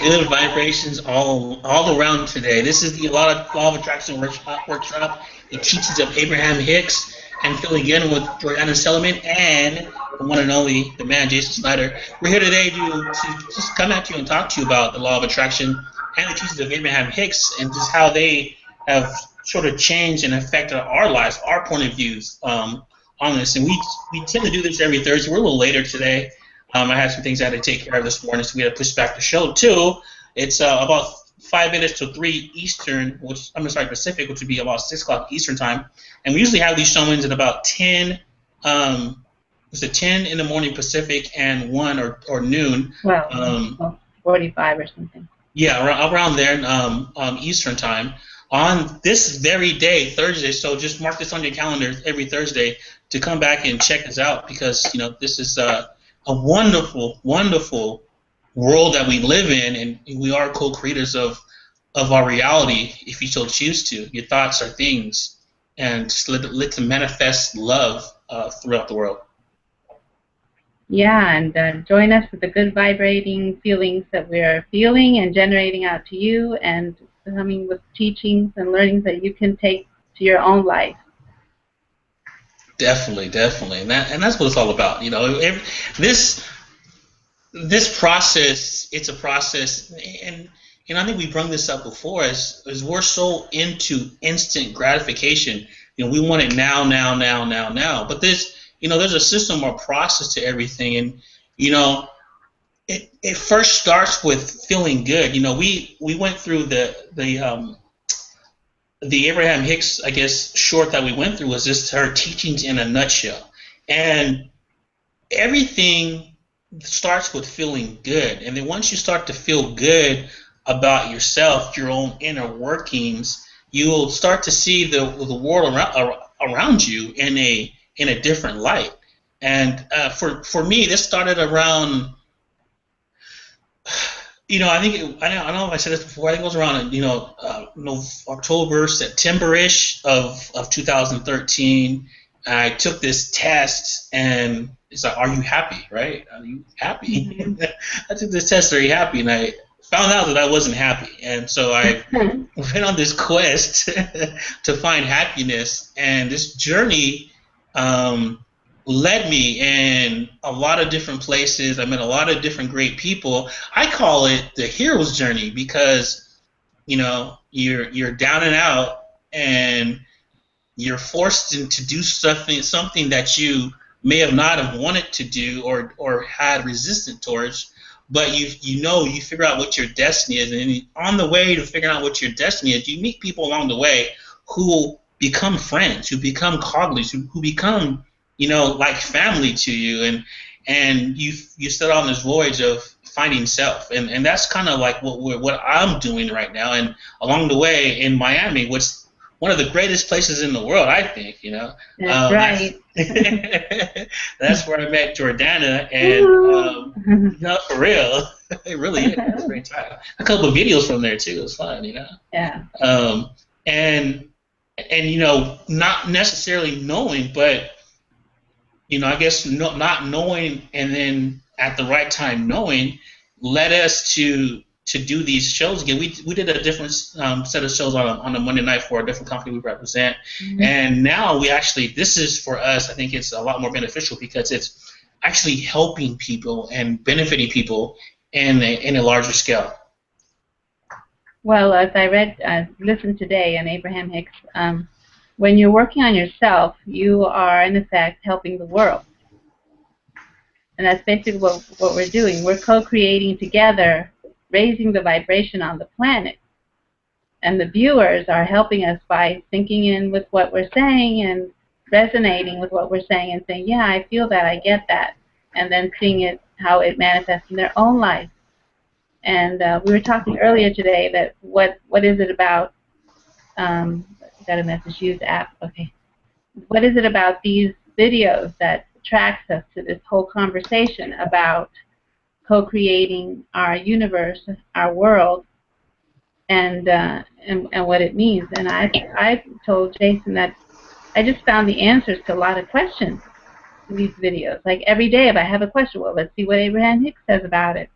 Good vibrations all around today. This is the Law of Attraction workshop, the teachings of Abraham Hicks, and filling in with Jordan Sellerman and the one and only the man Jason Snyder. We're here today to just come at you and talk to you about the Law of Attraction and the teachings of Abraham Hicks and just how they have sort of changed and affected our lives, our point of views on this. And we tend to do this every Thursday. We're a little later today. I had some things I had to take care of this morning, so we had to push back the show too. It's about 5 minutes to 3 Eastern, which I'm sorry Pacific, which would be about 6 o'clock Eastern time. And we usually have these showings at about 10. Was it 10 in the morning Pacific and 1 or noon? Well, 45 or something. Yeah, around there Eastern time on this very day, Thursday. So just mark this on your calendar every Thursday to come back and check us out because this is a wonderful, wonderful world that we live in, and we are co-creators of our reality if you so choose to. Your thoughts are things, and just let to manifest love throughout the world. Yeah, and join us with the good vibrating feelings that we are feeling and generating out to you, and coming with teachings and learnings that you can take to your own life. Definitely, and that's what it's all about. This process, it's a process, and I think we brought this up before, is we're so into instant gratification. We want it now. But there's a system or process to everything, and it first starts with feeling good. We went through the Abraham Hicks, I guess, short that we went through was just her teachings in a nutshell. And everything starts with feeling good. And then once you start to feel good about yourself, your own inner workings, you'll start to see the world around you in a different light. And for me, this started around, I think I don't know if I said this before. I think it was around October, September-ish of 2013. I took this test, and it's like, "Are you happy?" Right? Are you happy? Mm-hmm. I took this test, "Are you happy?" And I found out that I wasn't happy, and so I went on this quest to find happiness, and this journey led me in a lot of different places. I met a lot of different great people. I call it the hero's journey because you're down and out, and you're forced to do something that you may have not have wanted to do or had resistance towards, but you figure out what your destiny is, and on the way to figuring out what your destiny is, you meet people along the way who become friends, who become colleagues, who become like family to you, and you set on this voyage of finding self, and that's kind of like what I'm doing right now. And along the way in Miami, which one of the greatest places in the world, I think. That's right. That's where I met Jordana, and for real, it really is. It's a great time. A couple of videos from there too. It was fun, Yeah. And not necessarily knowing, but I guess not knowing, and then at the right time knowing, led us to do these shows again. We did a different set of shows on a Monday night for a different company we represent, and now this is for us. I think it's a lot more beneficial because it's actually helping people and benefiting people in a larger scale. Well, as I listened today on Abraham Hicks, when you're working on yourself, you are, in effect, helping the world. And that's basically what we're doing. We're co-creating together, raising the vibration on the planet. And the viewers are helping us by sinking in with what we're saying and resonating with what we're saying and saying, yeah, I feel that, I get that. And then seeing how it manifests in their own life. And we were talking earlier today that what is it about, got a message, use app, okay. What is it about these videos that attracts us to this whole conversation about co-creating our universe, our world, and what it means? And I told Jason that I just found the answers to a lot of questions in these videos. Like every day if I have a question, well, let's see what Abraham Hicks says about it.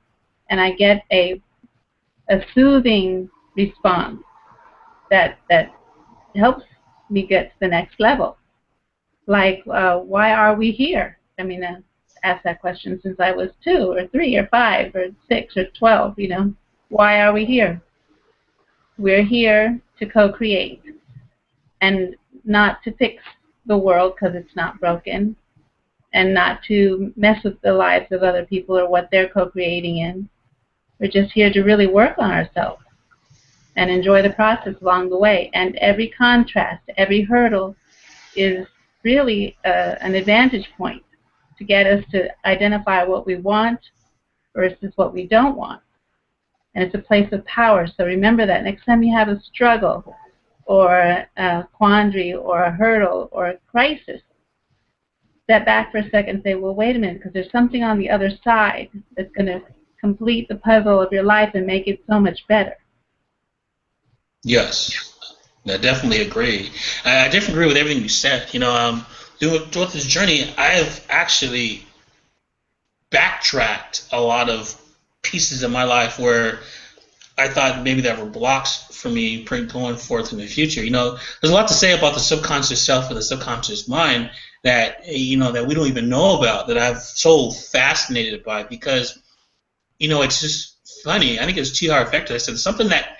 And I get a a soothing response that helps me get to the next level. Like, why are we here? I mean, I've asked that question since I was 2 or 3 or 5 or 6 or 12, Why are we here? We're here to co-create and not to fix the world because it's not broken, and not to mess with the lives of other people or what they're co-creating in. We're just here to really work on ourselves and enjoy the process along the way. And every contrast, every hurdle is really an advantage point to get us to identify what we want versus what we don't want. And it's a place of power. So remember that next time you have a struggle or a quandary or a hurdle or a crisis, step back for a second and say, well, wait a minute, because there's something on the other side that's going to complete the puzzle of your life and make it so much better. Yes, I definitely agree. I definitely agree with everything you said. Throughout this journey, I have actually backtracked a lot of pieces of my life where I thought maybe there were blocks for me going forth in the future. There's a lot to say about the subconscious self and the subconscious mind that that we don't even know about, that I'm so fascinated by, because it's just funny. I think it's T.R. Effect. I said something that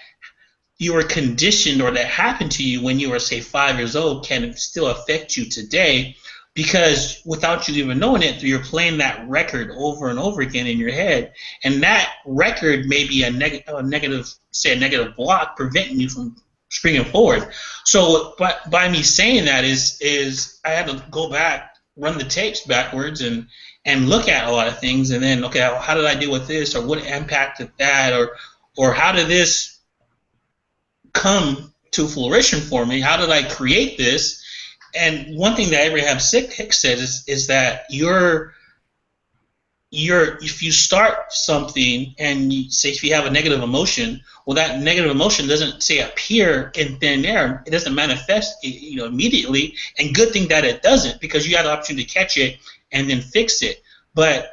you were conditioned or that happened to you when you were, say, 5 years old can still affect you today, because without you even knowing it, you're playing that record over and over again in your head, and that record may be a negative block preventing you from springing forward. So, but by me saying that is I had to go back, run the tapes backwards, and look at a lot of things, and then, okay, how did I deal with this, or what impacted that, or how did this come to fruition for me? How did I create this? And one thing that Abraham Hicks says is that if you start something and you say, if you have a negative emotion, well, that negative emotion doesn't, say, appear in thin air. It doesn't manifest immediately, and good thing that it doesn't, because you have the opportunity to catch it and then fix it. But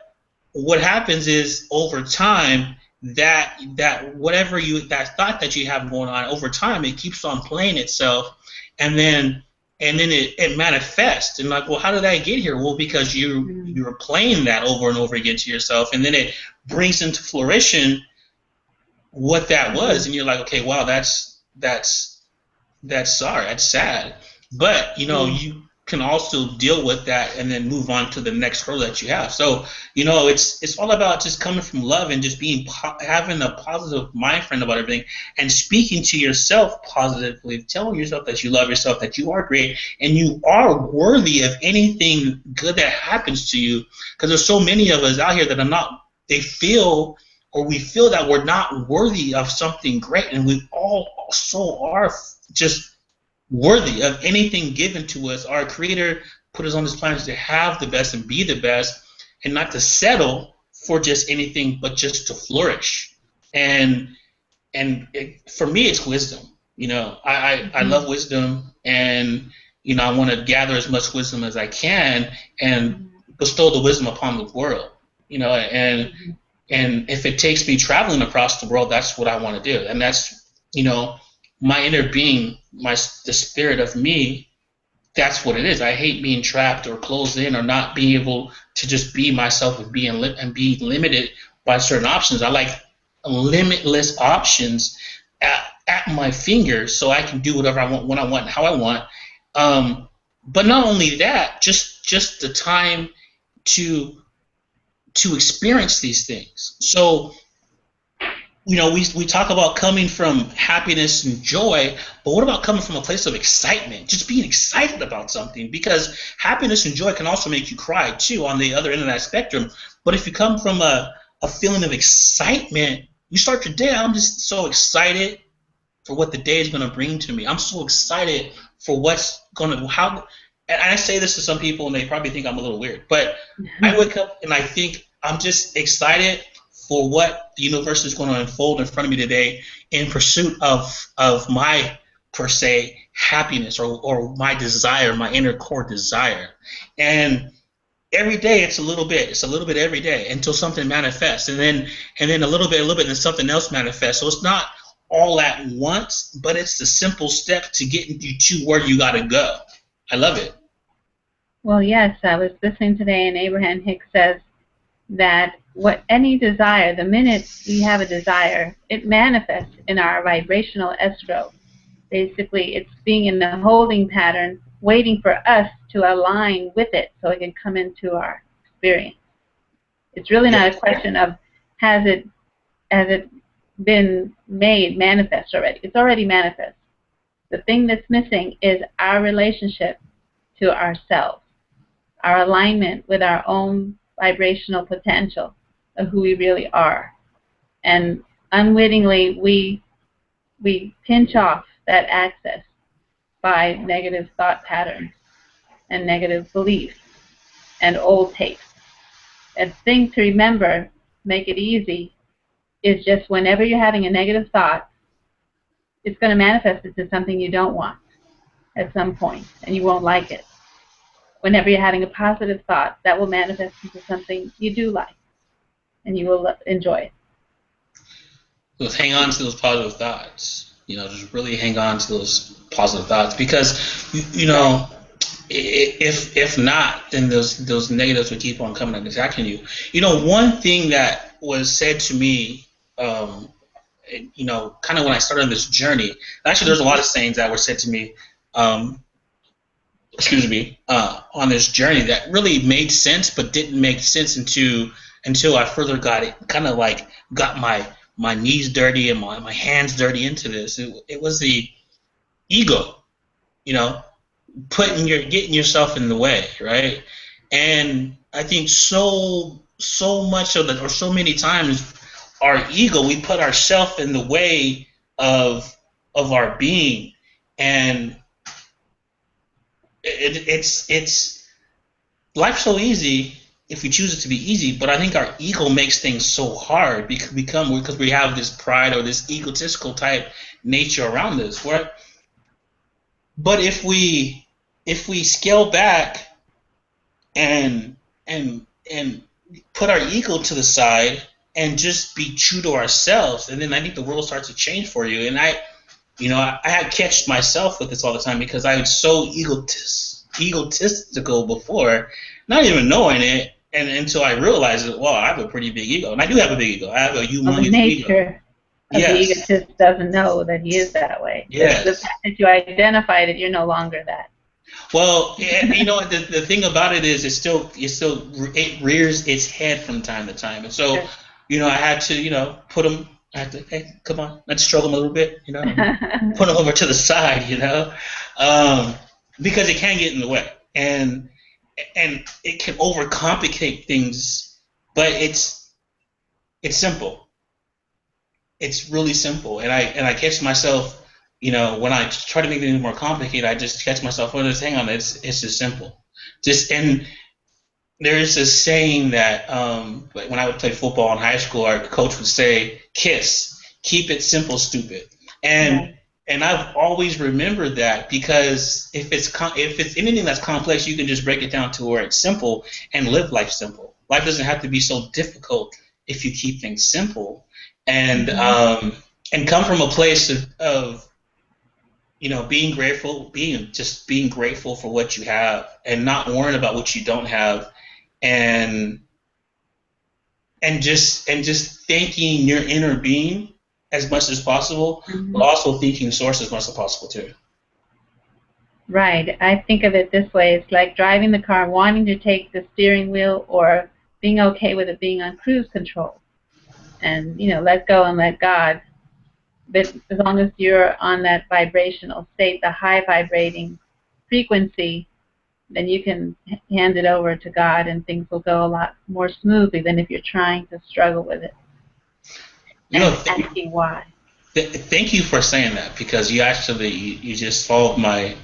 what happens is, over time, that thought that you have going on, over time, it keeps on playing itself, and then it manifests. And like, well, how did I get here? Well, because you were playing that over and over again to yourself, and then it brings into fruition what that was, and you're like, okay, wow, that's sorry, that's sad. But you can also deal with that and then move on to the next hurdle that you have. So it's all about just coming from love and just having a positive mind frame about everything, and speaking to yourself positively, telling yourself that you love yourself, that you are great, and you are worthy of anything good that happens to you. Because there's so many of us out here that are not. We feel that we're not worthy of something great, and we all also are just worthy of anything given to us. Our Creator put us on this planet to have the best and be the best, and not to settle for just anything, but just to flourish. And for me, it's wisdom. I love wisdom, and I want to gather as much wisdom as I can and bestow the wisdom upon the world. And if it takes me traveling across the world, that's what I want to do. And that's my inner being, the spirit of me, that's what it is. I hate being trapped or closed in, or not being able to just be myself and be limited by certain options. I like limitless options at my fingers, so I can do whatever I want, when I want, how I want. But not only that, just the time to experience these things. So we talk about coming from happiness and joy, but what about coming from a place of excitement? Just being excited about something, because happiness and joy can also make you cry too, on the other end of that spectrum. But if you come from a feeling of excitement, you start your day, I'm just so excited for what the day is going to bring to me. I'm so excited for what's going to, and I say this to some people and they probably think I'm a little weird, but I wake up and I think I'm just excited for what the universe is going to unfold in front of me today, in pursuit of my, per se, happiness, or my desire, my inner core desire. And every day it's a little bit. It's a little bit every day until something manifests, and then a little bit, and then something else manifests. So it's not all at once, but it's the simple steps to getting you to where you got to go. I love it. Well, yes, I was listening today, and Abraham Hicks says that what any desire, the minute we have a desire, it manifests in our vibrational escrow. Basically, it's being in the holding pattern, waiting for us to align with it so it can come into our experience. It's really not a Yes. question of has it been made manifest already. It's already manifest. The thing that's missing is our relationship to ourselves, our alignment with our own vibrational potential of who we really are. And unwittingly, we pinch off that access by negative thought patterns and negative beliefs and old tapes. And the thing to remember, make it easy, is just whenever you're having a negative thought, it's going to manifest into something you don't want at some point, and you won't like it. Whenever you're having a positive thought, that will manifest into something you do like, and you will enjoy it. Just hang on to those positive thoughts. Just really hang on to those positive thoughts because if not, then those negatives will keep on coming and attacking you. One thing that was said to me, kind of when I started on this journey. Actually, there's a lot of sayings that were said to me, um, excuse me, on this journey that really made sense, but didn't make sense until I further got it, kind of like got my knees dirty and my hands dirty into this. It was the ego, you know, getting yourself in the way, right? And I think so much of it, or so many times, our ego, we put ourselves in the way of our being, and it's life's so easy if we choose it to be easy, but I think our ego makes things so hard because we have this pride or this egotistical type nature around us. But if we scale back and and put our ego to the side and just be true to ourselves, and then I think the world starts to change for you. And I had catched myself with this all the time because I was so egotistical before, not even knowing it, and until I realized that, well, I have a pretty big ego, and I do have a big ego. I have a Well, the humongous ego. nature of the Yes, egotist doesn't know that he is that way. The yes. fact that you identified it, you're no longer that. Well, the thing about it is, it rears its head from time to time, and so Yes. I had to put him. I had to, hey, come on, let's stroke him a little bit, and put him over to the side, um, because it can get in the way, and it can overcomplicate things, but it's simple. It's really simple, and I catch myself, when I try to make things more complicated, I just catch myself. Well, just hang on, it's just simple. Just and there's this saying that like when I would play football in high school, our coach would say, "Kiss, keep it simple, stupid." Right. And I've always remembered that because if it's anything that's complex, you can just break it down to where it's simple and live life simple. Life doesn't have to be so difficult if you keep things simple, and Mm-hmm. and come from a place of being grateful, being grateful for what you have, and not worrying about what you don't have, and and just thanking your inner being as much as possible, but Mm-hmm. also thinking source as much as possible too. Right. I think of it this way. It's like driving the car, wanting to take the steering wheel, or being okay with it being on cruise control. And, let go and let God. But as long as you're on that vibrational state, the high vibrating frequency, then you can hand it over to God, and things will go a lot more smoothly than if you're trying to struggle with it You know, and asking why. thank you for saying that because you just solved my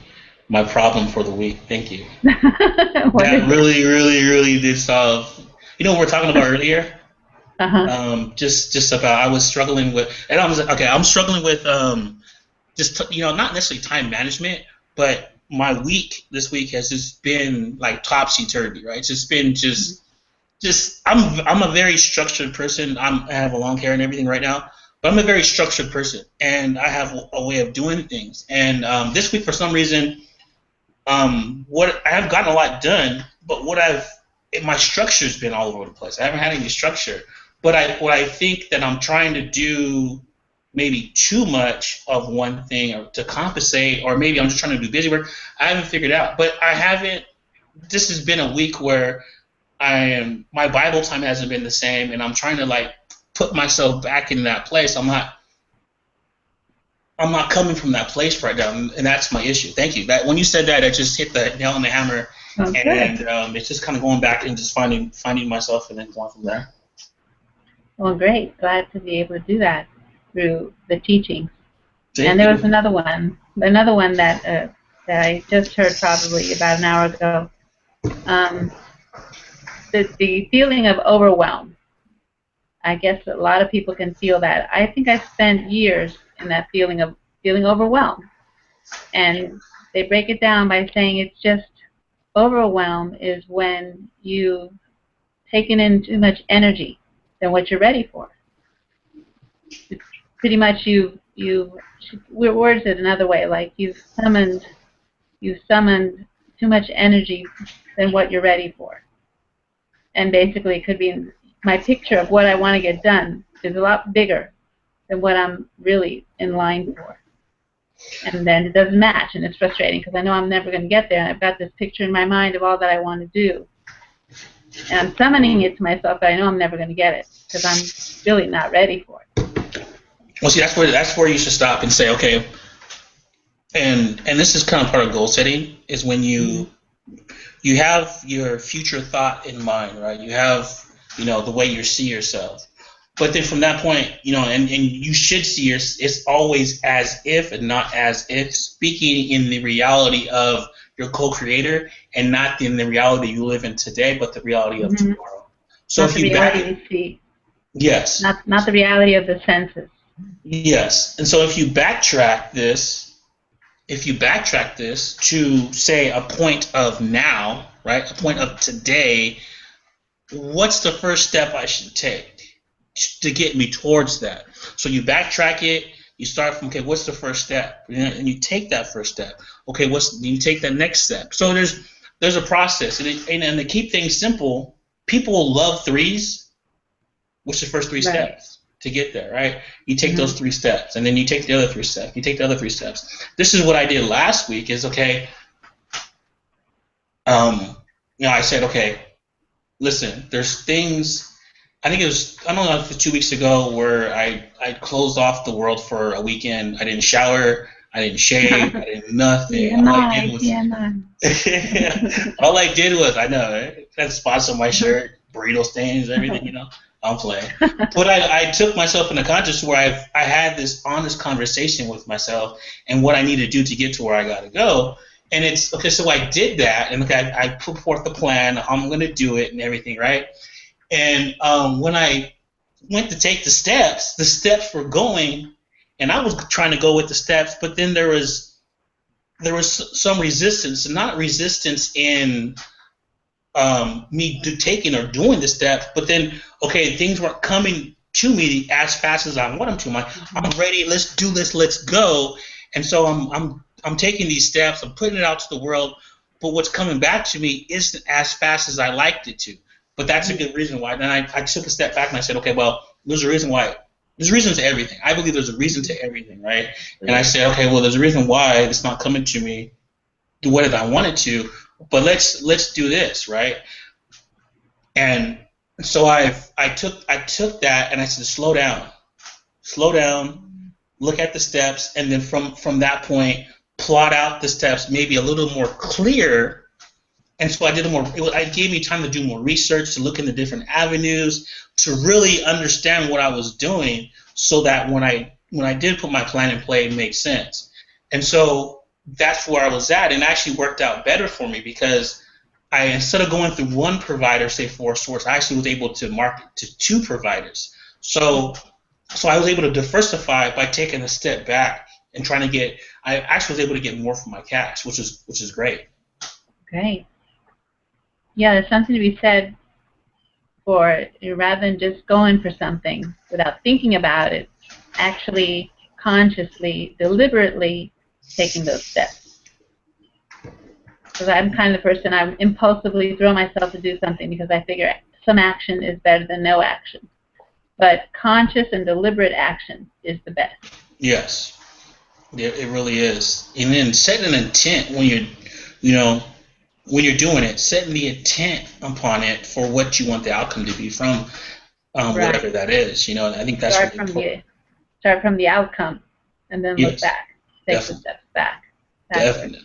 problem for the week. Thank you. What That is it? really, really, really did solve. What we were talking about earlier. Uh-huh. Just about I was struggling with, and I was okay. I'm struggling with just not necessarily time management, but my week this week has just been like topsy turvy, right? It's just been just I'm a very structured person. I have a long hair and everything right now, but I'm a very structured person, and I have a way of doing things. And this week, for some reason, what I have gotten a lot done, but my structure's been all over the place. I haven't had any structure, but what I think that I'm trying to do maybe too much of one thing or to compensate, or maybe I'm just trying to do busy work. I haven't figured out, but I haven't. This has been a week where my Bible time hasn't been the same, and I'm trying to like put myself back in that place. I'm not coming from that place right now, and that's my issue. Thank you. That when you said that, I just hit the nail on the hammer, and it's just kind of going back and just finding myself and then going from there. Well, great. Glad to be able to do that through the teachings. And there was another one that I just heard probably about an hour ago. The feeling of overwhelm. I guess a lot of people can feel that. I think I spent years in that feeling of feeling overwhelmed. And they break it down by saying it's just overwhelm is when you've taken in too much energy than what you're ready for. It's pretty much we're words it another way, like you've summoned too much energy than what you're ready for. And basically it could be my picture of what I want to get done is a lot bigger than what I'm really in line for. And then it doesn't match, and it's frustrating because I know I'm never going to get there, and I've got this picture in my mind of all that I want to do. And I'm summoning it to myself, but I know I'm never going to get it because I'm really not ready for it. Well, see, that's where you should stop and say, okay, and this is kind of part of goal setting, is when you have your future thought in mind, right? You have, the way you see yourself. But then from that point, and you should see it's always as if and not as if, speaking in the reality of your co-creator and not in the reality you live in today, but the reality of tomorrow. So not if you reality we see. Yes. Not the reality of the senses. Yes. And so if you backtrack this to, say, a point of now, right, a point of today, what's the first step I should take to get me towards that? So you backtrack it. You start from, okay, what's the first step? And you take that first step. Okay, you take that next step. So there's a process. And to keep things simple, people love threes. What's the first three steps to get there, right? You take those 3 steps, and then you take the other 3 steps. You take the other 3 steps. This is what I did last week is, okay, I said, okay, listen, there's things, I think it was, I don't know if it was 2 weeks ago, where I closed off the world for a weekend. I didn't shower, I didn't shave, I didn't nothing. All I did was, I know, right? Had spots on my shirt, burrito stains, everything, I'm playing. But I took myself in a conscious where I had this honest conversation with myself and what I need to do to get to where I got to go. And it's, okay, so I did that, and okay, I put forth the plan, I'm going to do it and everything, right? And when I went to take the steps were going, and I was trying to go with the steps, but then there was some resistance, and not resistance in me taking or doing the steps, but then, okay, things weren't coming to me as fast as I want them to. I'm ready, let's do this, let's go. And so I'm taking these steps, I'm putting it out to the world, but what's coming back to me isn't as fast as I liked it to. But that's a good reason why. Then I took a step back and I said, okay, well, there's a reason why. There's a reason to everything. I believe there's a reason to everything, right? And I said, okay, well, there's a reason why it's not coming to me the way that I want it to, but let's do this, right? And so I took that and I said, slow down, look at the steps, and then from that point, plot out the steps maybe a little more clear. And so I did it gave me time to do more research, to look into different avenues, to really understand what I was doing, so that when I did put my plan in play, it made sense. And so that's where I was at, and it actually worked out better for me because instead of going through one provider, say for source, I actually was able to market to 2 providers. So I was able to diversify by taking a step back and trying to get. I actually was able to get more from my cash, which is great. Great. Yeah, there's something to be said for, rather than just going for something without thinking about it, actually consciously, deliberately taking those steps. Because I'm kind of the person, I impulsively throw myself to do something because I figure some action is better than no action. But conscious and deliberate action is the best. Yes, it really is. And then setting an intent when when you're doing it, setting the intent upon it for what you want the outcome to be from whatever that is. I think that's really important. Start from the outcome, and then look Yes, back. Take definitely. the steps back. Definitely.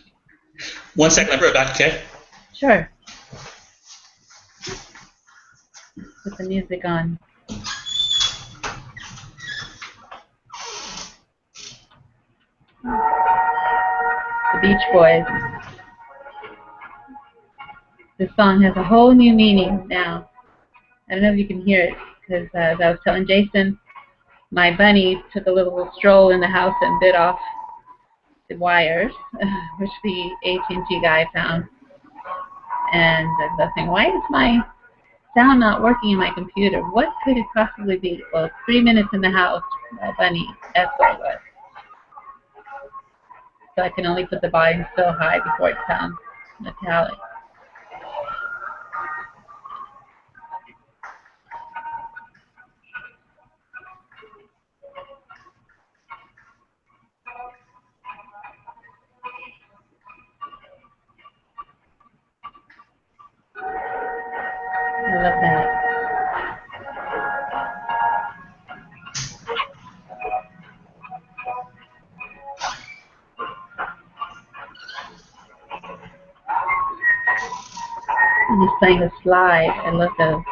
1 second, I'll be right back, okay? Sure. Put the music on. The Beach Boys. This song has a whole new meaning now. I don't know if you can hear it, because as I was telling Jason, my bunny took a little stroll in the house and bit off the wires, which the AT&T guy found. And I was thinking, why is my sound not working in my computer? What could it possibly be? Well, 3 minutes in the house, bunny, that's what it was. So I can only put the volume so high before it sounds metallic. I love that. I'm just playing the slide. I love those.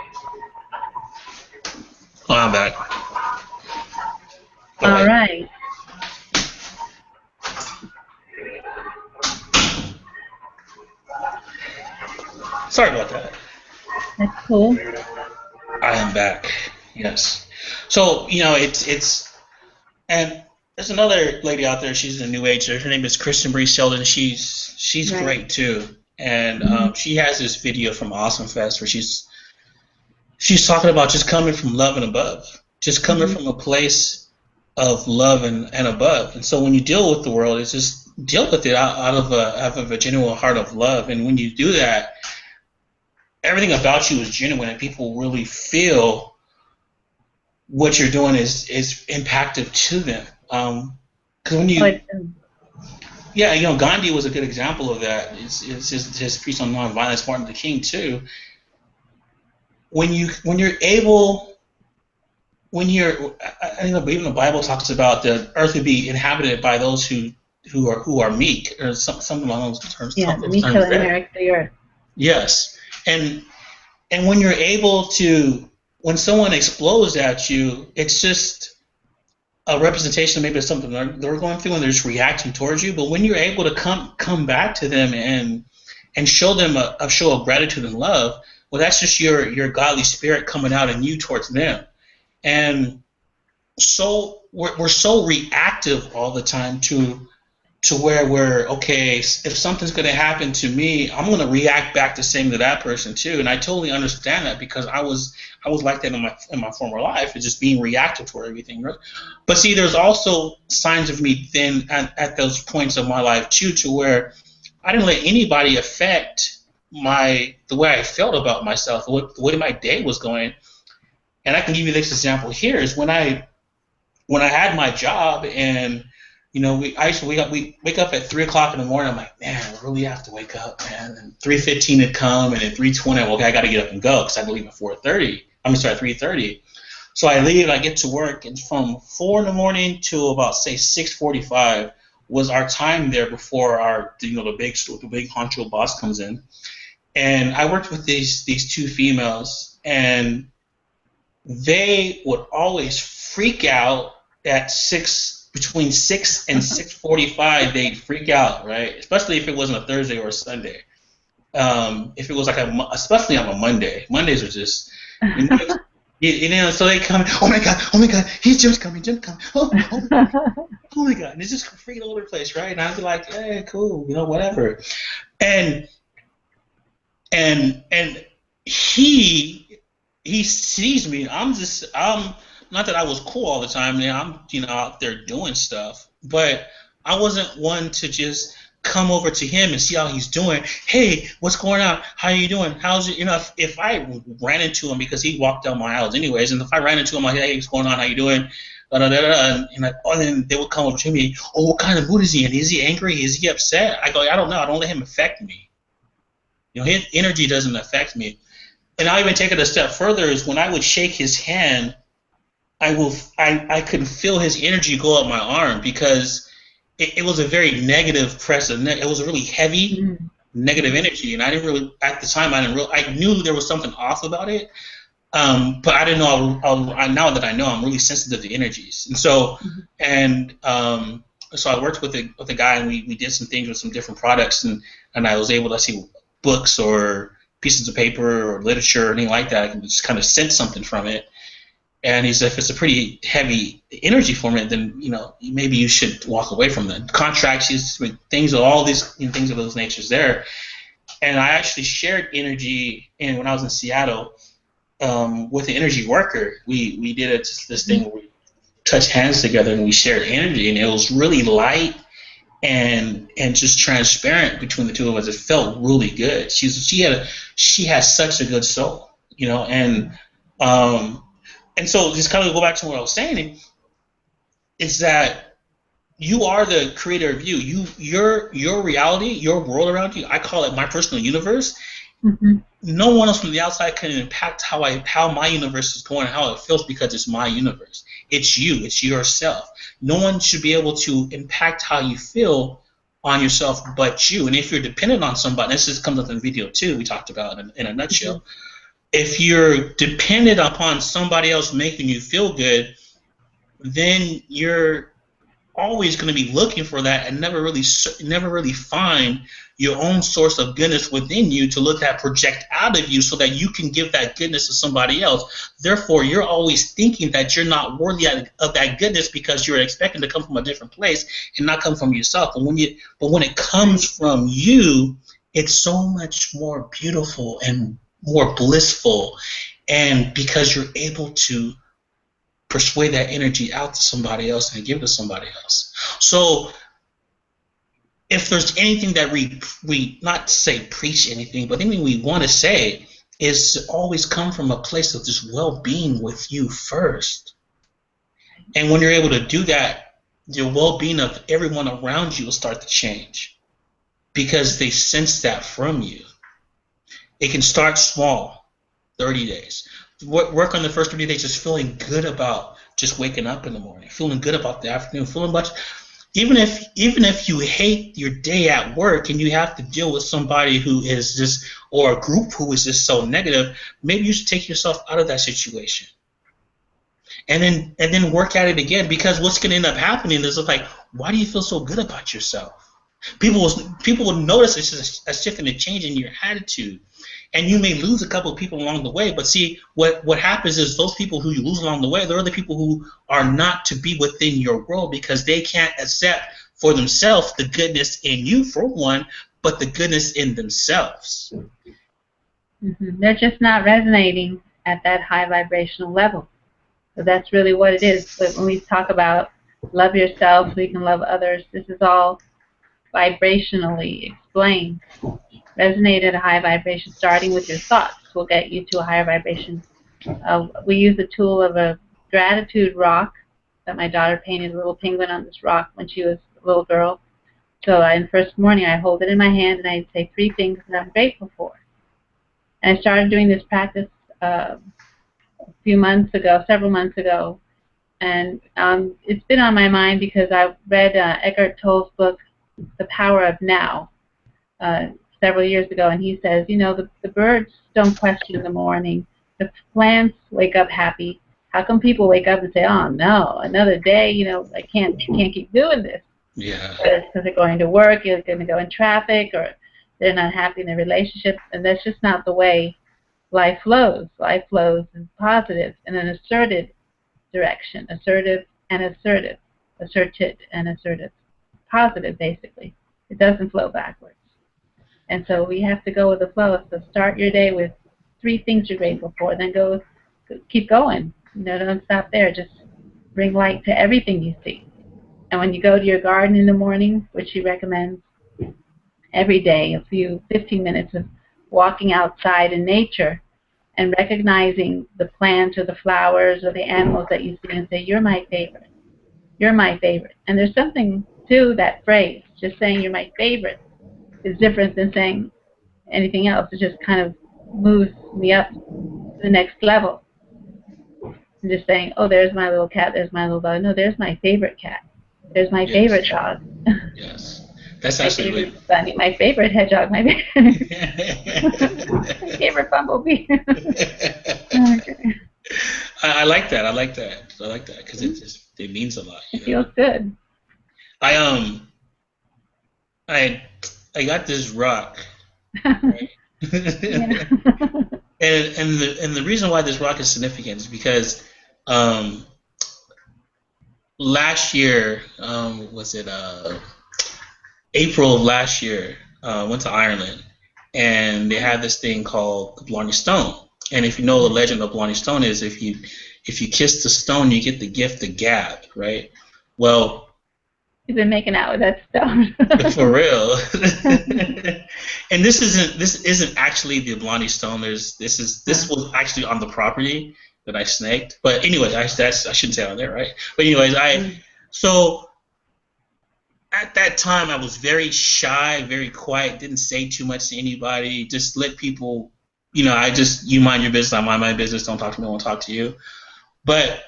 Oh, I'm back. All right. Sorry about that. That's cool. I am back. Yes. So it's and there's another lady out there. She's a new ager. Her name is Kristen Bree Sheldon. She's Right. great too, and she has this video from Awesome Fest where she's talking about just coming from love and above, just coming from a place of love and above. And so when you deal with the world, it's just deal with it out of a genuine heart of love. And when you do that, everything about you is genuine, and people really feel what you're doing is impactful to them. Because when you, Gandhi was a good example of that. It's his piece on nonviolence, Martin Luther King too. When you're able, I think even the Bible talks about the earth would be inhabited by those who are meek, or something along those terms. Yeah, meek shall inherit the earth. Yes, and when you're able to, when someone explodes at you, it's just a representation maybe of something they're going through, and they're just reacting towards you. But when you're able to come back to them and show them a show of gratitude and love, well, that's just your godly spirit coming out in you towards them. And so we're so reactive all the time to where we're, okay, if something's going to happen to me, I'm going to react back the same to that person too. And I totally understand that, because I was like that in my former life, it's just being reactive toward everything. Right? But see, there's also signs of me then at those points of my life too, to where I didn't let anybody affect the way I felt about myself, the way my day was going. And I can give you this example here is when I had my job, and we wake up at 3 o'clock in the morning. I'm like, man, I really have to wake up, man. And 3:15 would come, and at 3:20, okay, I got to get up and go, because I leave at 4:30. 3:30. So I leave, I get to work, and from 4 in the morning to about, say, 6:45 was our time there before the big honcho boss comes in. And I worked with these two females, and they would always freak out at between 6 and 6:45. They'd freak out, right? Especially if it wasn't a Thursday or a Sunday. If it was especially on a Monday. Mondays are just, So they come, oh my God, Jim's coming, oh my God, and it's just freaking all over the place, right? And I'd be like, hey, cool, whatever. And and he he sees me. I'm not that I was cool all the time. Man, I'm out there doing stuff, but I wasn't one to just come over to him and see how he's doing. Hey, what's going on? How you doing? How's it? If I ran into him because he walked down my aisles anyways, and if I ran into him like, hey, what's going on? How you doing? Da, da, da, da, and like, oh, then they would come over to me. Oh, what kind of mood is he in? Is he angry? Is he upset? I go, I don't know. I don't let him affect me. His energy doesn't affect me. And I'll even take it a step further is when I would shake his hand, I could feel his energy go up my arm because it was a very negative press. It was a really heavy negative energy, and I didn't really at the time I knew there was something off about it, but I didn't know. Now that I know, I'm really sensitive to energies, and so so I worked with a guy, and we did some things with some different products, and I was able to see books or pieces of paper or literature or anything like that. I can just kind of sense something from it. And he said, if it's a pretty heavy energy from it, then maybe you should walk away from the contracts, things, all these things of those natures there. And I actually shared energy, and when I was in Seattle with an energy worker, we did this thing where we touched hands together and we shared energy, and it was really light and just transparent between the two of us. It felt really good. She has such a good soul, and so just kind of go back to what I was saying is that you are the creator of you. Your reality, your world around you. I call it my personal universe. No one else from the outside can impact how my universe is going, how it feels, because it's my universe. It's you. It's yourself. No one should be able to impact how you feel on yourself but you. And if you're dependent on somebody, this just comes up in the video too, we talked about in a nutshell. If you're dependent upon somebody else making you feel good, then you're always going to be looking for that and never really find your own source of goodness within you to look at project out of you so that you can give that goodness to somebody else. Therefore, you're always thinking that you're not worthy of that goodness because you're expecting to come from a different place and not come from yourself. But when it comes from you, it's so much more beautiful and more blissful, and because you're able to persuade that energy out to somebody else and give it to somebody else. So if there's anything that we not to say preach anything, but anything we want to say is to always come from a place of just well-being with you first. And when you're able to do that, your well-being of everyone around you will start to change because they sense that from you. It can start small, 30 days. Work on the first 30 days just feeling good about just waking up in the morning, feeling good about the afternoon, feeling much. Even if you hate your day at work and you have to deal with somebody who is just, or a group who is just so negative, maybe you should take yourself out of that situation. And then work at it again, because what's going to end up happening is like, why do you feel so good about yourself? People will notice it's a shift and a change in your attitude. And you may lose a couple of people along the way, but see, what happens is those people who you lose along the way, they're the people who are not to be within your world because they can't accept for themselves the goodness in you, for one, but the goodness in themselves. They're just not resonating at that high vibrational level. So that's really what it is. But when we talk about love yourself so you can love others, this is all vibrationally explained. Resonate at a high vibration, starting with your thoughts, will get you to a higher vibration. We use the tool of a gratitude rock that my daughter painted a little penguin on this rock when she was a little girl. So in the first morning, I hold it in my hand and I say 3 things that I'm grateful for. And I started doing this practice several months ago, and it's been on my mind because I read Eckhart Tolle's book, The Power of Now, several years ago, and he says, the birds don't question in the morning. The plants wake up happy. How come people wake up and say, oh no, another day, I can't keep doing this? Yeah. It's because they're going to work, they're going to go in traffic, or they're not happy in their relationship, and that's just not the way life flows. Life flows in positive and an assertive direction. Assertive and assertive. Asserted and assertive. Positive, basically. It doesn't flow backwards. And so we have to go with the flow. So start your day with 3 things you're grateful for. Then keep going. Don't stop there. Just bring light to everything you see. And when you go to your garden in the morning, which she recommends every day, 15 minutes of walking outside in nature and recognizing the plants or the flowers or the animals that you see and say, you're my favorite. You're my favorite. And there's something to that phrase. Just saying you're my favorite is different than saying anything else. It just kind of moves me up to the next level. And just saying, oh, there's my little cat, there's my little dog. No, there's my favorite cat. There's my favorite dog. Yes. That's my absolutely favorite bunny, my favorite hedgehog, my favorite bumblebee. Okay. I like that. I like that because it means a lot. It feels good. I got this rock. Right? and the reason why this rock is significant is because last year, was it April of last year, went to Ireland, and they had this thing called the Blarney Stone. And if you know the legend of Blarney Stone is if you kiss the stone, you get the gift of gab, right? Well, you've been making out with that stone. For real. And this isn't actually the Blarney Stone. This was actually on the property that I snaked. But anyways, I shouldn't say it on there, right? But anyways, so at that time I was very shy, very quiet, didn't say too much to anybody, just let people, you mind your business, I mind my business, don't talk to me, I won't talk to you. But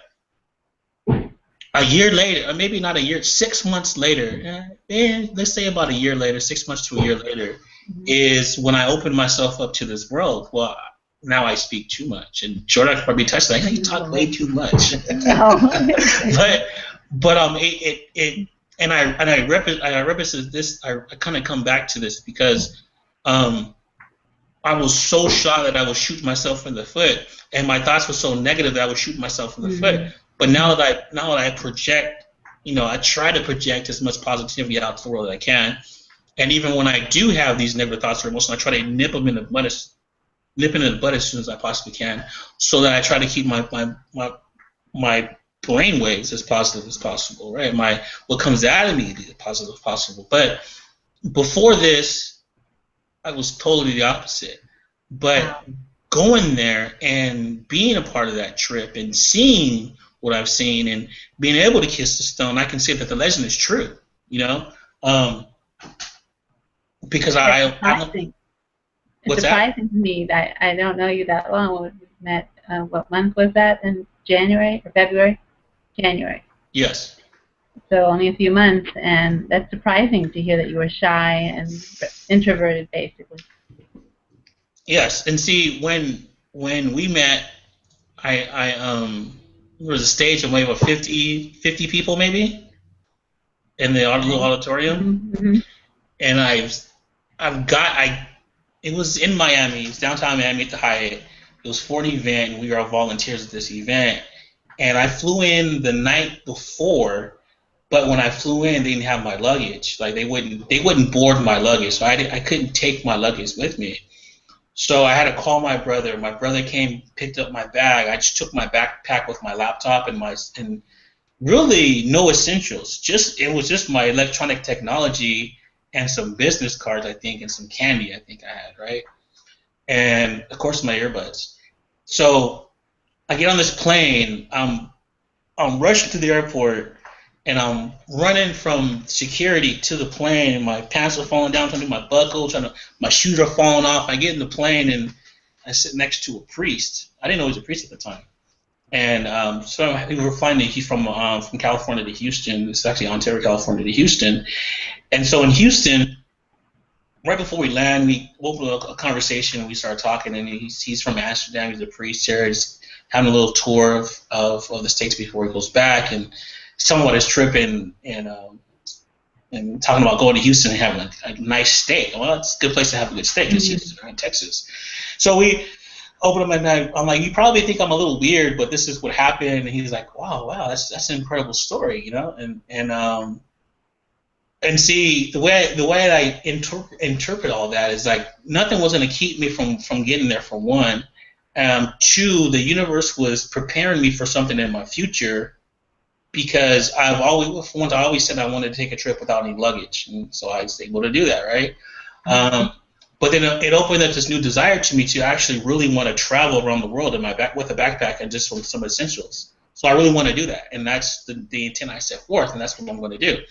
a year later, or maybe not a year, 6 months later, let's say about a year later, 6 months to a year later, is when I opened myself up to this world. Well, now I speak too much, and Jordan could probably touch that. You talk way too much. but I represent this. I kind of come back to this because I was so shy that I would shoot myself in the foot, and my thoughts were so negative that I would shoot myself in the foot. But now that I project, I try to project as much positivity out to the world as I can. And even when I do have these negative thoughts or emotions, I try to nip them in the bud as soon as I possibly can, so that I try to keep my brain waves as positive as possible, right? What comes out of me as positive as possible. But before this, I was totally the opposite. But going there and being a part of that trip and seeing what I've seen and being able to kiss the stone, I can say that the legend is true, because it's surprising to me that I don't know you that long. When we met, what month was that? In January or February? January. Yes. So only a few months, and that's surprising to hear that you were shy and introverted, basically. Yes, and see, when we met, there was a stage of maybe about 50 people maybe in the little auditorium, and it was in Miami, it's downtown Miami at the Hyatt. It was for an event, and we were all volunteers at this event, and I flew in the night before. But when I flew in, they didn't have my luggage. Like they wouldn't board my luggage, so I couldn't take my luggage with me. So I had to call my brother. My brother came, picked up my bag. I just took my backpack with my laptop and really no essentials. It was just my electronic technology and some business cards, I think, and some candy I think I had, right? And of course my earbuds. So I get on this plane. I'm rushing to the airport. And I'm running from security to the plane, and my pants are falling down, trying to do my buckle, my shoes are falling off. I get in the plane, and I sit next to a priest. I didn't know he was a priest at the time. And so we were finding he's from California to Houston. It's actually Ontario, California to Houston. And so in Houston, right before we land, we opened a conversation, and we started talking. And he's from Amsterdam. He's a priest here. He's having a little tour of the States before he goes back, and talking about his trip and talking about going to Houston and having a nice steak. Well, it's a good place to have a good steak. It's Houston, in Texas. So open up and I'm like, you probably think I'm a little weird, but this is what happened. And he's like, wow, that's an incredible story, you know. And see the way I interpret all that is like nothing was going to keep me from getting there. For one, two, the universe was preparing me for something in my future because I always said I wanted to take a trip without any luggage, and so I was able to do that, right? But then it opened up this new desire to me to actually really want to travel around the world in my back with a backpack and just with some essentials. So I really want to do that, and that's the intent I set forth, and that's what I'm going to do.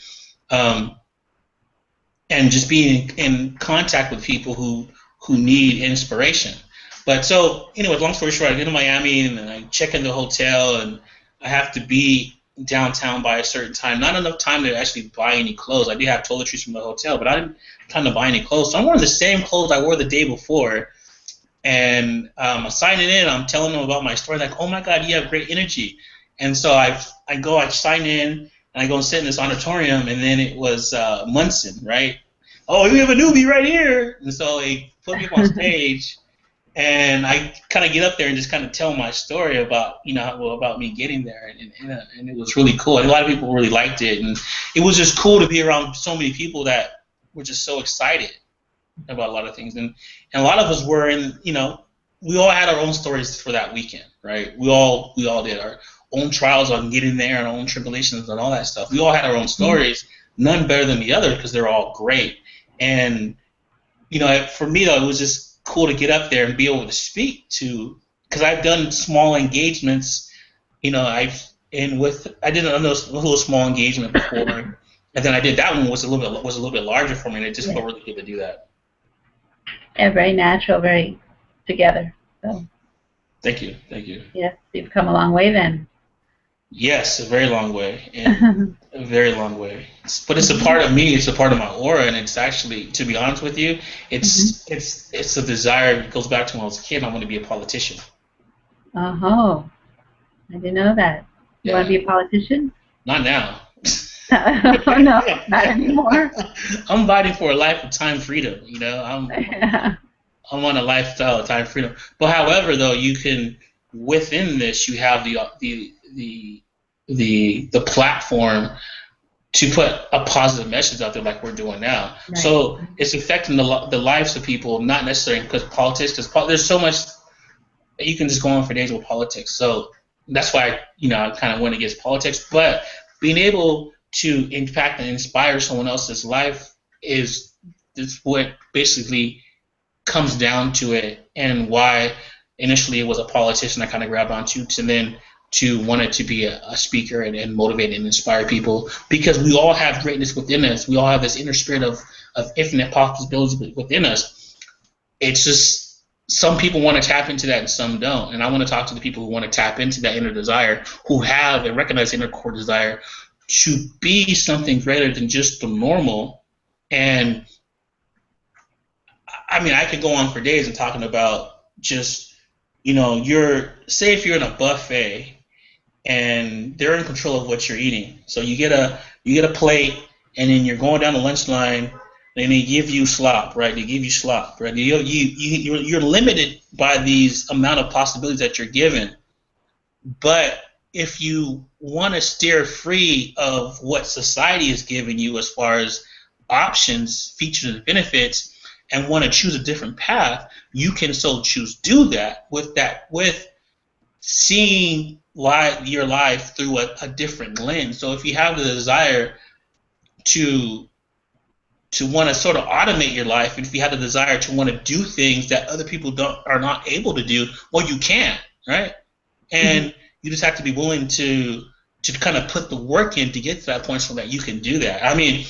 And just being in contact with people who need inspiration. But so anyway, long story short, I get to Miami and then I check in the hotel and I have to be downtown by a certain time. Not enough time to actually buy any clothes. I do have toiletries from the hotel, but I didn't have time to buy any clothes. So I'm wearing the same clothes I wore the day before. And I'm signing in. I'm telling them about my story. Like, oh my God, you have great energy. And so I sign in, and I go and sit in this auditorium, and then it was Munson, right? Oh, we have a newbie right here. And so they put me up on stage, and I kind of get up there and just kind of tell my story about, about me getting there, and it was really cool. And a lot of people really liked it, and it was just cool to be around so many people that were just so excited about a lot of things. And a lot of us were in, we all had our own stories for that weekend, right? We all did our own trials on getting there and our own tribulations and all that stuff. We all had our own stories, none better than the other because they're all great. And, for me, though, it was just cool to get up there and be able to speak to, because I've done small engagements, I did another little small engagement before, and then I did that one was a little bit larger for me, and it just felt really good to do that. Yeah, very natural, very together. So. Thank you. Yes, you've come a long way then. Yes, a very long way, and a very long way. But it's a part of me. It's a part of my aura, and it's actually, to be honest with you, it's a desire. It goes back to when I was a kid. I want to be a politician. Oh, I didn't know that. You want to be a politician? Not now. Oh no, not anymore. I'm fighting for a life of time freedom. I'm on a lifestyle of time freedom. But however, though, you can within this, you have the platform to put a positive message out there like we're doing now. Right. So it's affecting the lives of people, not necessarily because politics, because there's so much that you can just go on for days with politics. So that's why I kind of went against politics. But being able to impact and inspire someone else's life is what basically comes down to it, and why initially it was a politician I kind of grabbed onto, to then to wanted to be a speaker and motivate and inspire people, because we all have greatness within us. We all have this inner spirit of infinite possibilities within us. It's just some people want to tap into that and some don't. And I want to talk to the people who want to tap into that inner desire, who have and recognize inner core desire to be something greater than just the normal. And I mean, I could go on for days and talking about just, say if you're in a buffet and they're in control of what you're eating. So you get a plate, and then you're going down the lunch line, and they give you slop, right? They give you slop, right? You're limited by these amount of possibilities that you're given. But if you want to steer free of what society is giving you as far as options, features, and benefits, and want to choose a different path, you can so choose do that with seeing your life through a different lens. So if you have the desire to want to sort of automate your life, and if you have the desire to want to do things that other people are not able to do, well, you can, right? And you just have to be willing to kind of put the work in to get to that point so that you can do that. I mean,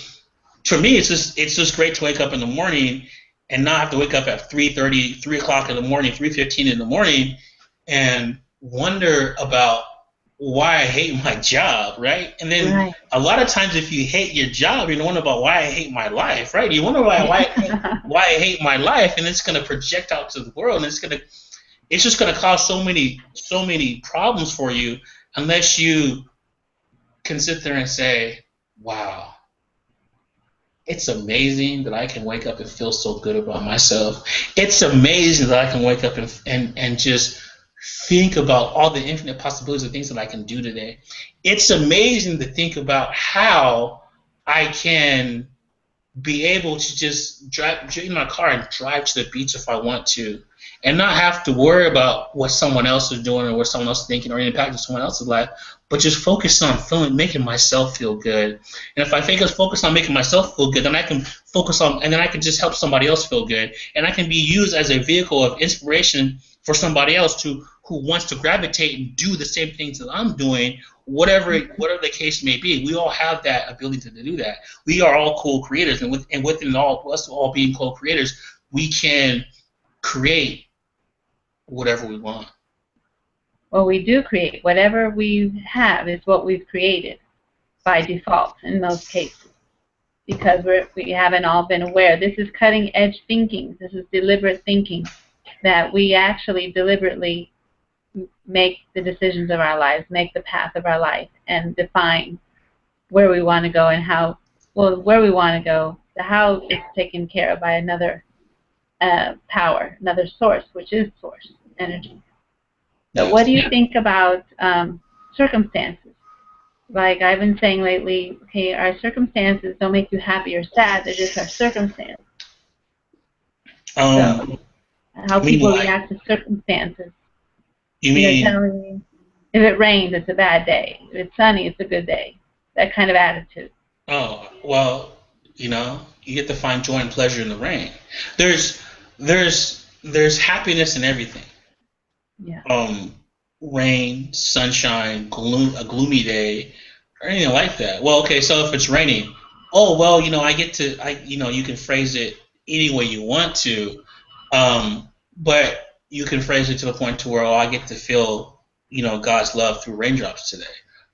for me, it's just great to wake up in the morning and not have to wake up at 3:30, 3 o'clock in the morning, 3:15 in the morning, and wonder about why I hate my job, right? And then a lot of times, if you hate your job, you wonder about why I hate my life, right? You wonder why I hate my life, and it's going to project out to the world, and it's just going to cause so many problems for you unless you can sit there and say, wow, It's amazing that I can wake up and feel so good about myself. It's amazing that I can wake up and just think about all the infinite possibilities of things that I can do today. It's amazing to think about how I can be able to just get in my car and drive to the beach if I want to, and not have to worry about what someone else is doing or what someone else is thinking or the impact of someone else's life, but just focus on making myself feel good. And if I focus on making myself feel good, then I can and then I can just help somebody else feel good, and I can be used as a vehicle of inspiration for somebody else who wants to gravitate and do the same things that I'm doing, whatever the case may be. We all have that ability to do that. We are all co-creators, and within us all being co-creators, we can create whatever we want. Well, we do create. Whatever we have is what we've created by default in most cases, because we haven't all been aware. This is cutting edge thinking. This is deliberate thinking, that we actually deliberately make the decisions of our lives, make the path of our life, and define where we want to go and how. Well, where we want to go, the how is taken care of by another power, another source, which is source energy. So what do you think about circumstances? Like I've been saying lately, okay, our circumstances don't make you happy or sad, they're just our circumstances. So how people react to circumstances. You mean, telling me if it rains, it's a bad day. If it's sunny, it's a good day. That kind of attitude. Oh, well, you get to find joy and pleasure in the rain. There's happiness in everything. Yeah. Rain, sunshine, a gloomy day, or anything like that. Well, okay, so if it's raining, oh well, you can phrase it any way you want to, but you can phrase it to the point to where, I get to feel, God's love through raindrops today,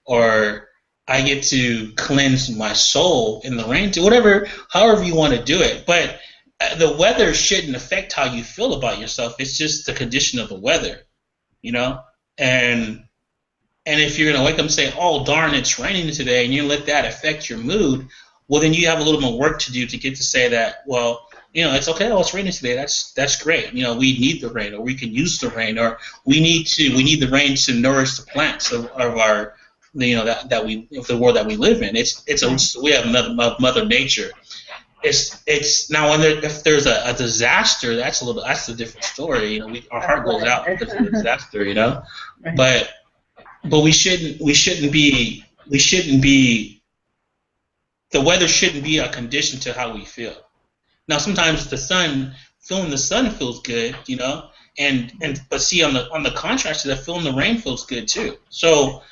or I get to cleanse my soul in the rain, to however you want to do it. But the weather shouldn't affect how you feel about yourself. It's just the condition of the weather, and if you're going to wake up and say, oh, darn, it's raining today, and you let that affect your mood, well, then you have a little more work to do to get to say that, well, it's okay, it's raining today. That's great. We need the rain, or we can use the rain, or we need the rain to nourish the plants of our, of the world that we live in. We have Mother Nature. It's now if there's a disaster, that's a different story. Our heart goes out because of the disaster, Right. But we shouldn't be the weather shouldn't be a condition to how we feel. Now sometimes feeling the sun feels good, but see, on the contrast to that, feeling the rain feels good too. So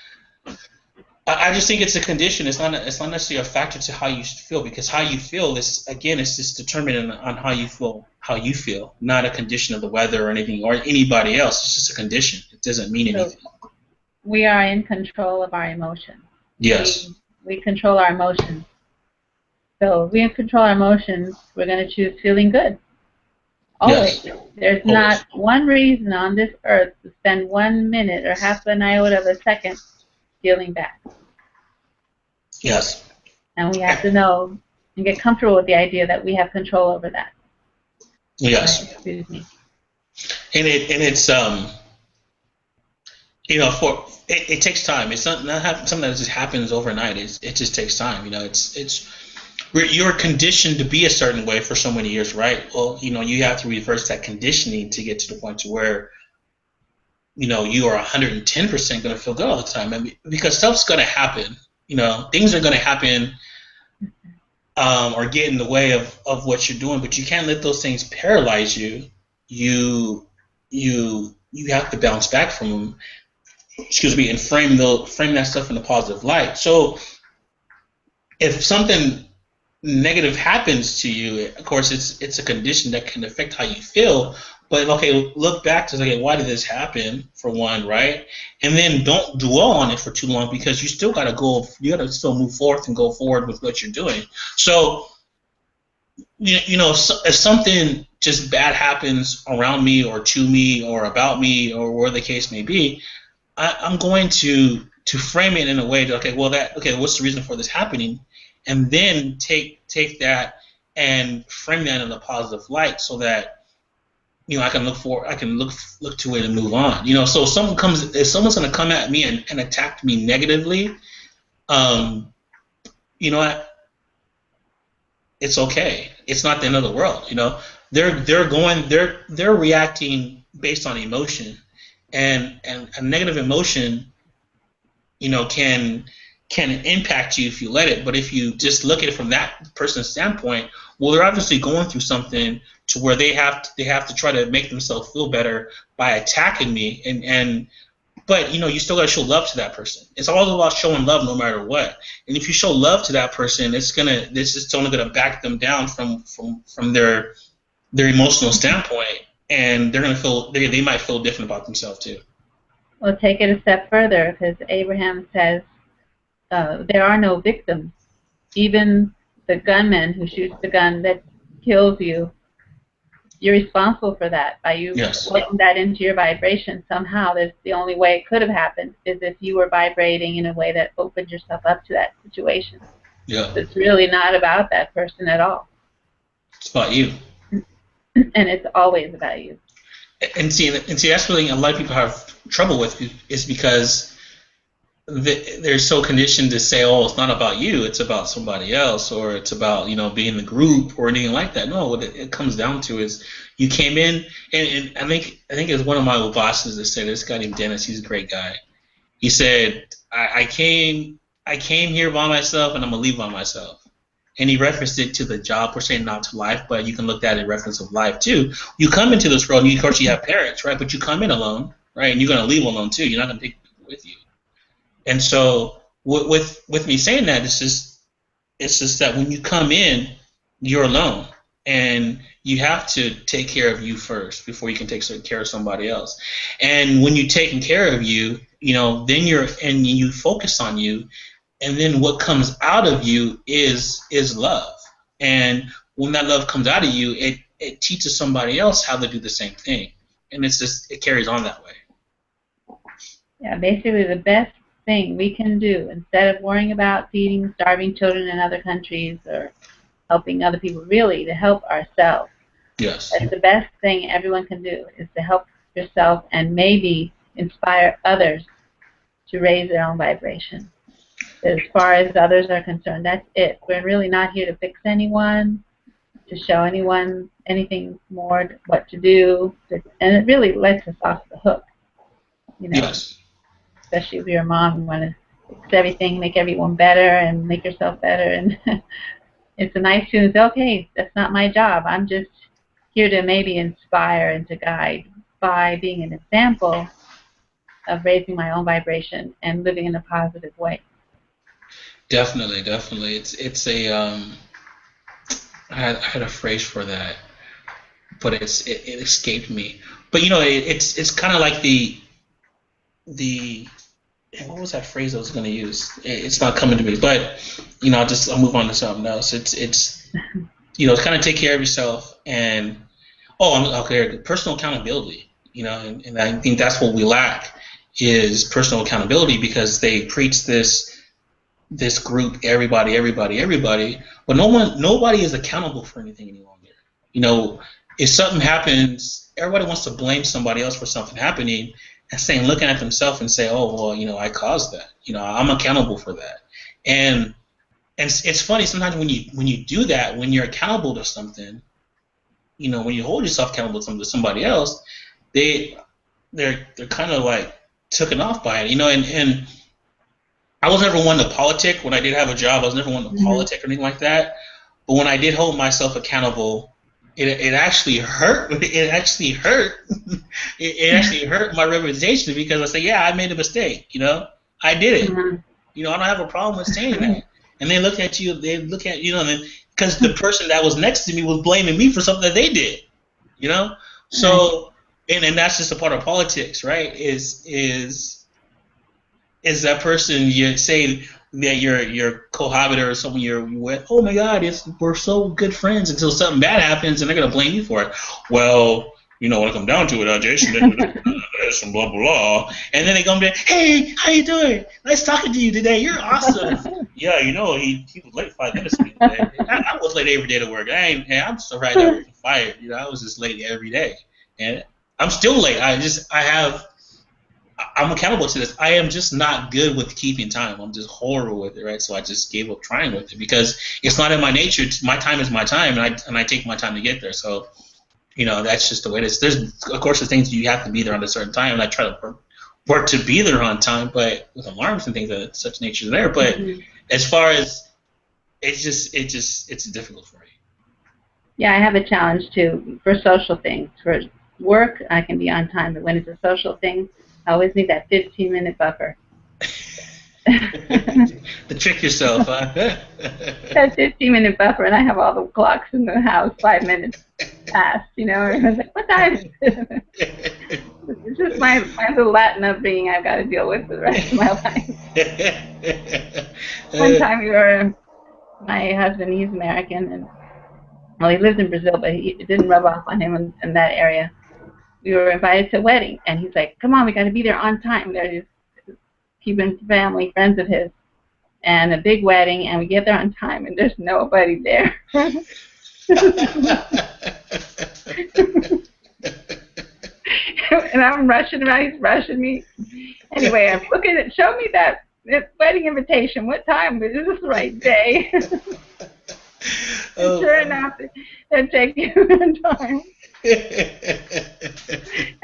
I just think it's a condition. It's not necessarily a factor to how you feel, because how you feel is just determined on how you feel, not a condition of the weather or anything or anybody else. It's just a condition. It doesn't mean anything. We are in control of our emotions. Yes. We control our emotions. So if we control our emotions, we're going to choose feeling good. Always. Yes. There's not one reason on this earth to spend 1 minute or half an iota of a second feeling bad. Yes. And we have to know and get comfortable with the idea that we have control over that. Yes. Right, excuse me. And it's it takes time. It's not something that just happens overnight. It just takes time. You're conditioned to be a certain way for so many years, right? Well, you have to reverse that conditioning to get to the point to where you are 110% going to feel good all the time. Because stuff's going to happen. Things are going to happen or get in the way of what you're doing, but you can't let those things paralyze you. You have to bounce back from them. And frame that stuff in a positive light. So if something negative happens to you, of course it's a condition that can affect how you feel. But okay, look back to why did this happen, for one, right? And then don't dwell on it for too long, because you still got to go. You got to still move forth and go forward with what you're doing. So if something just bad happens around me or to me or about me or where the case may be, I'm going to to frame it in a way that, okay, well, what's the reason for this happening, and then take that and frame that in a positive light, so that I can look to it and move on. So if someone's going to come at me and attack me negatively, you know what? It's okay. It's not the end of the world. They're reacting based on emotion, and a negative emotion, can impact you if you let it. But if you just look at it from that person's standpoint, well, they're obviously going through something to where they have to try to make themselves feel better by attacking me, but you still gotta show love to that person. It's all about showing love no matter what. And if you show love to that person, this is only gonna back them down from their emotional standpoint, and they're gonna feel they might feel different about themselves too. Well, take it a step further, because Abraham says there are no victims. Even the gunman who shoots the gun that kills you, you're responsible for that. By you putting that into your vibration somehow, that's the only way it could have happened, is if you were vibrating in a way that opened yourself up to that situation. Yeah. It's really not about that person at all. It's about you. And it's always about you. And see, that's really a lot of people have trouble with, is because they're so conditioned to say, oh, it's not about you, it's about somebody else, or it's about being in the group or anything like that. No, what it comes down to is you came in, and I think it was one of my old bosses that said, this guy named Dennis, he's a great guy. He said, I came here by myself, and I'm gonna leave by myself. And he referenced it to the job, per se, not to life, but you can look at it in reference of life too. You come into this world, and of course you have parents, right? But you come in alone, right? And you're gonna leave alone too. You're not gonna take people with you. And so with me saying that, it's just that when you come in, you're alone, and you have to take care of you first before you can take care of somebody else. And when you're taking care of you, then you focus on you, and then what comes out of you is love. And when that love comes out of you, it teaches somebody else how to do the same thing, and it carries on that way. Yeah, basically the best thing we can do, instead of worrying about feeding starving children in other countries or helping other people, really to help ourselves. Yes. That's the best thing everyone can do, is to help yourself and maybe inspire others to raise their own vibration. As far as others are concerned, that's it. We're really not here to fix anyone, to show anyone anything more what to do, and it really lets us off the hook. Yes. Especially if you're a mom, you want to fix everything, make everyone better, and make yourself better. And it's a nice feeling to say, okay, that's not my job. I'm just here to maybe inspire and to guide by being an example of raising my own vibration and living in a positive way. Definitely. It's a I had a phrase for that, but it escaped me. But it's kind of like the what was that phrase I was going to use? It's not coming to me, but I'll move on to something else. It's kind of take care of yourself, and personal accountability. And I think that's what we lack, is personal accountability, because they preach this group, everybody, but nobody is accountable for anything any longer. If something happens, everybody wants to blame somebody else for something happening, and looking at themselves and say, oh, well, I caused that. I'm accountable for that. And it's funny sometimes when you do that, when you're accountable to something, when you hold yourself accountable to somebody else, they're kind of like taken off by it, and I was never one to politic. When I did have a job, I was never one to politic or anything like that. But when I did hold myself accountable, it actually hurt. It actually hurt. It actually hurt my reputation, because I said, yeah, I made a mistake. I did it. I don't have a problem with saying that. And they look at you. Because the person that was next to me was blaming me for something that they did. So and that's just a part of politics, right? Is that person you say that your cohabiter or someone you're with, oh my God, we're so good friends, until something bad happens and they're gonna blame you for it. Well, when it come down to it, Jason, there's some blah blah blah, and then they come back, hey, how you doing? Nice talking to you today. You're awesome. Yeah, he was late 5 minutes ago today. I was late every day to work. I'm surprised I wasn't fired. I was just late every day, and I'm still late. I'm accountable to this. I am just not good with keeping time. I'm just horrible with it, right? So I just gave up trying with it because it's not in my nature. My time is my time, and I take my time to get there. So, that's just the way it is. There's, of course, the things you have to be there on a certain time, and I try to work to be there on time, but with alarms and things of such nature there. But as far as it's difficult for me. Yeah, I have a challenge too for social things. For work, I can be on time, but when it's a social thing, I always need that 15-minute buffer. To trick yourself, huh? That 15-minute buffer, and I have all the clocks in the house 5 minutes past, and I was like, what time is it? It's just my little Latin upbringing I've got to deal with for the rest of my life. One time my husband, he's American, and he lives in Brazil, but it didn't rub off on him in that area. We were invited to a wedding, and he's like, come on, we got to be there on time. There's this Cuban family, friends of his, and a big wedding, and we get there on time, and there's nobody there. And I'm rushing around, he's rushing me. Anyway, I'm looking at, show me that wedding invitation. What time? Is this the right day? Sure enough, they're taking time.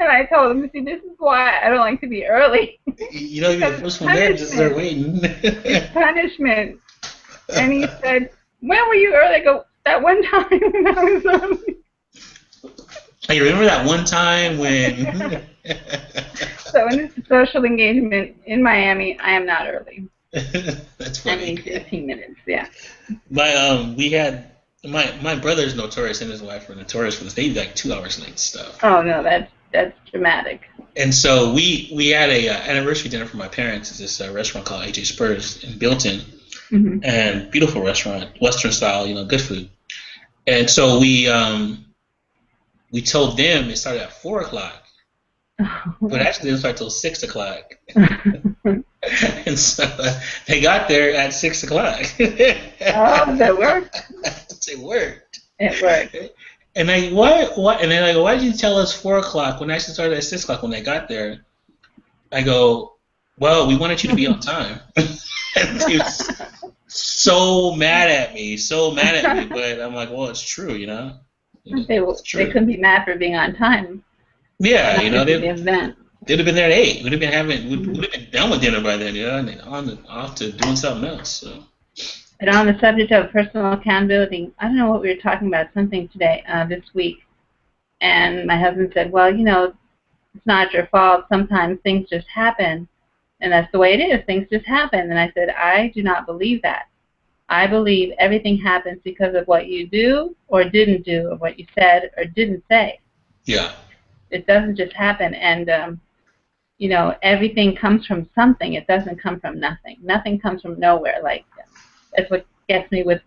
And I told him, see, this is why I don't like to be early. You're the first one there, just start waiting. It's punishment. And he said, when were you early? I go, that one time when I was early. I remember that one time when... So when it's a social engagement in Miami, I am not early. That's funny. I need 15 minutes, yeah. My brother's notorious, and his wife were notorious for this. They'd be like 2 hours late and stuff. Oh no, that's dramatic. And so we had a anniversary dinner for my parents. It's this restaurant called AJ Spurs in Bilton, and beautiful restaurant, Western style, good food. And so we told them it started at 4 o'clock, but actually didn't start till 6 o'clock. And so they got there at 6 o'clock. Oh, that worked. It worked. It worked. And what? And then I go, why did you tell us 4 o'clock when I actually started at 6 o'clock when they got there? I go, well, we wanted you to be on time. And he was so mad at me. But I'm like, well, it's true, They couldn't be mad for being on time. Yeah, they'd have been there at 8. Would have been done with dinner by then, and off to doing something else. So. But on the subject of personal accountability, I don't know what we were talking about, something today, this week, and my husband said, well, it's not your fault. Sometimes things just happen, and that's the way it is. Things just happen. And I said, I do not believe that. I believe everything happens because of what you do or didn't do, or what you said or didn't say. Yeah. It doesn't just happen, and everything comes from something. It doesn't come from nothing. Nothing comes from nowhere. Like, that's what gets me with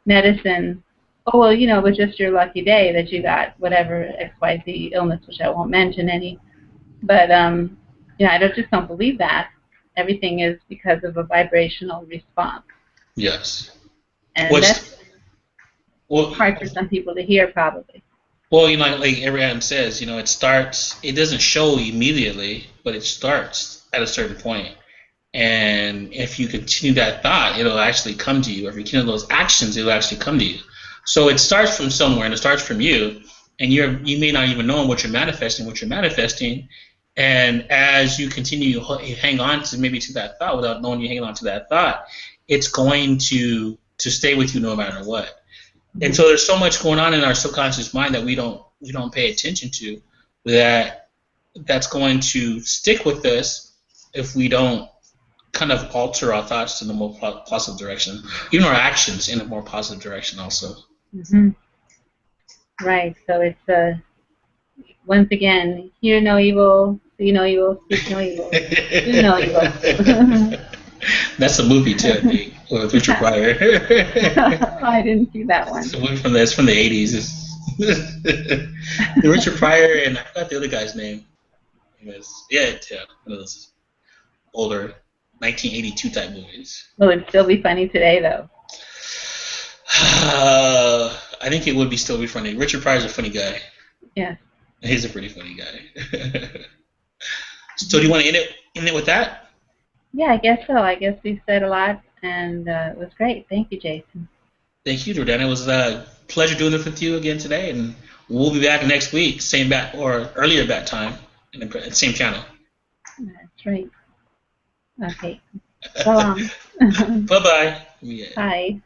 medicine. Oh, well, it was just your lucky day that you got whatever XYZ illness, which I won't mention any. But, I just don't believe that. Everything is because of a vibrational response. Yes. And that's hard for some people to hear, probably. Well, like everyone says, it doesn't show immediately, but it starts at a certain point. And if you continue that thought, it'll actually come to you. If you continue those actions, it'll actually come to you. So it starts from somewhere, and it starts from you, and you may not even know what you're manifesting. And as you continue to hang on to that thought without knowing you're hanging on to that thought, it's going to stay with you no matter what. And so there's so much going on in our subconscious mind that we don't pay attention to, that's going to stick with us if we don't kind of alter our thoughts in a more positive direction, even our actions in a more positive direction also. Mm-hmm. Right. So it's once again, hear no evil, see no evil, speak no evil, do no evil. That's a movie too, I think, with Richard Pryor. I didn't see that one. It's a movie from the 80s. The Richard Pryor and I forgot the other guy's name. Yeah, one of those older 1982 type movies. Will it still be funny today, though? I think it would still be funny. Richard Pryor's a funny guy. Yeah. He's a pretty funny guy. So do you want to end it with that? Yeah, I guess so. I guess we've said a lot, and it was great. Thank you, Jason. Thank you, Jordan. It was a pleasure doing this with you again today, and we'll be back next week, same bat or earlier bat time, in the same channel. That's right. Okay. So long. Bye-bye. Yeah. Bye.